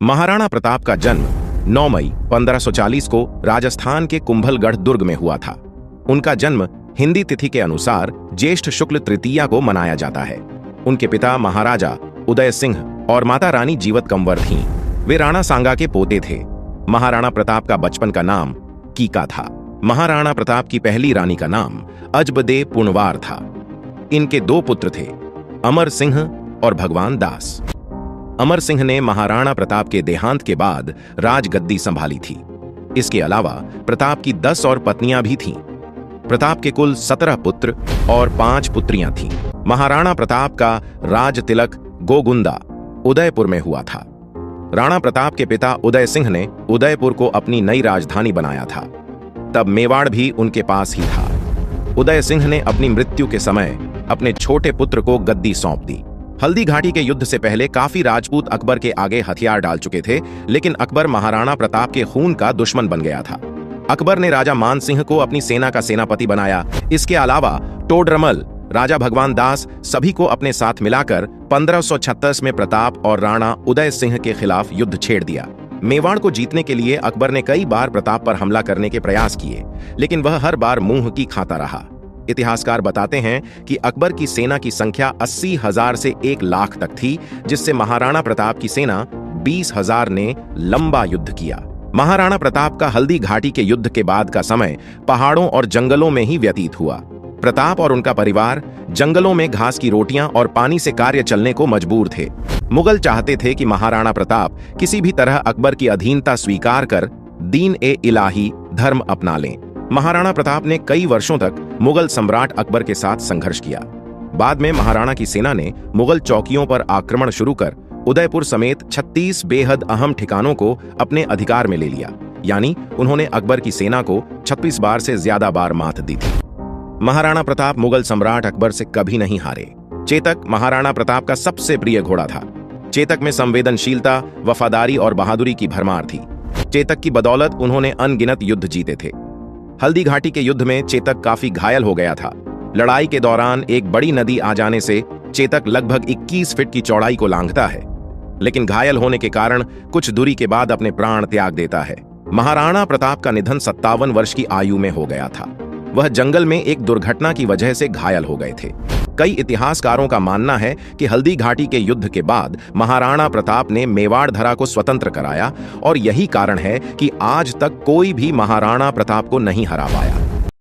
महाराणा प्रताप का जन्म 9 मई 1540 को राजस्थान के कुंभलगढ़ दुर्ग में हुआ था। उनका जन्म हिंदी तिथि के अनुसार ज्येष्ठ शुक्ल तृतीया को मनाया जाता है। उनके पिता महाराजा उदय सिंह और माता रानी जीवत कंवर थीं। वे राणा सांगा के पोते थे। महाराणा प्रताप का बचपन का नाम कीका था। महाराणा प्रताप की पहली रानी का नाम अजबदे पुनवार था। इनके 2 पुत्र थे, अमर सिंह और भगवान दास। अमर सिंह ने महाराणा प्रताप के देहांत के बाद राजगद्दी संभाली थी। इसके अलावा प्रताप की 10 और पत्नियां भी थीं। प्रताप के कुल 17 पुत्र और 5 पुत्रियां थीं। महाराणा प्रताप का राज तिलक गोगुंदा उदयपुर में हुआ था। राणा प्रताप के पिता उदय सिंह ने उदयपुर को अपनी नई राजधानी बनाया था। तब मेवाड़ भी उनके पास ही था। उदय सिंह ने अपनी मृत्यु के समय अपने छोटे पुत्र को गद्दी सौंप दी। हल्दी घाटी के युद्ध से पहले काफी राजपूत अकबर के आगे हथियार डाल चुके थे, लेकिन अकबर महाराणा प्रताप के खून का दुश्मन बन गया था। अकबर ने राजा मान सिंह को अपनी सेना का सेनापति बनाया। इसके अलावा टोडरमल, राजा भगवान दास सभी को अपने साथ मिलाकर 1536 में प्रताप और राणा उदय सिंह के खिलाफ युद्ध छेड़ दिया। मेवाड़ को जीतने के लिए अकबर ने कई बार प्रताप पर हमला करने के प्रयास किए, लेकिन वह हर बार मुंह की खाता रहा। इतिहासकार बताते हैं कि अकबर की सेना की संख्या 80,000 से 1 लाख तक थी, जिससे महाराणा प्रताप की सेना 20,000 ने लंबा युद्ध किया। महाराणा प्रताप का हल्दी घाटी के युद्ध के बाद का समय पहाड़ों और जंगलों में ही व्यतीत हुआ। प्रताप और उनका परिवार जंगलों में घास की रोटियां और पानी से कार्य चलने को मजबूर थे। मुगल चाहते थे कि महाराणा प्रताप किसी भी तरह अकबर की अधीनता स्वीकार कर दीन-ए-इलाही धर्म अपना लें। महाराणा प्रताप ने कई वर्षों तक मुगल सम्राट अकबर के साथ संघर्ष किया। बाद में महाराणा की सेना ने मुगल चौकियों पर आक्रमण शुरू कर उदयपुर समेत 36 बेहद अहम ठिकानों को अपने अधिकार में ले लिया। यानी उन्होंने अकबर की सेना को 36 बार से ज्यादा बार मात दी थी। महाराणा प्रताप मुगल सम्राट अकबर से कभी नहीं हारे। चेतक महाराणा प्रताप का सबसे प्रिय घोड़ा था। चेतक में संवेदनशीलता, वफादारी और बहादुरी की भरमार थी। चेतक की बदौलत उन्होंने अनगिनत युद्ध जीते थे। हल्दी घाटी के युद्ध में चेतक काफी घायल हो गया था। लड़ाई के दौरान एक बड़ी नदी आ जाने से चेतक लगभग 21 फीट की चौड़ाई को लांघता है, लेकिन घायल होने के कारण कुछ दूरी के बाद अपने प्राण त्याग देता है। महाराणा प्रताप का निधन 57 वर्ष की आयु में हो गया था। वह जंगल में एक दुर्घटना की वजह से घायल हो गए थे। कई इतिहासकारों का मानना है कि हल्दी घाटी के युद्ध के बाद महाराणा प्रताप ने मेवाड़ धरा को स्वतंत्र कराया और यही कारण है कि आज तक कोई भी महाराणा प्रताप को नहीं हरा पाया।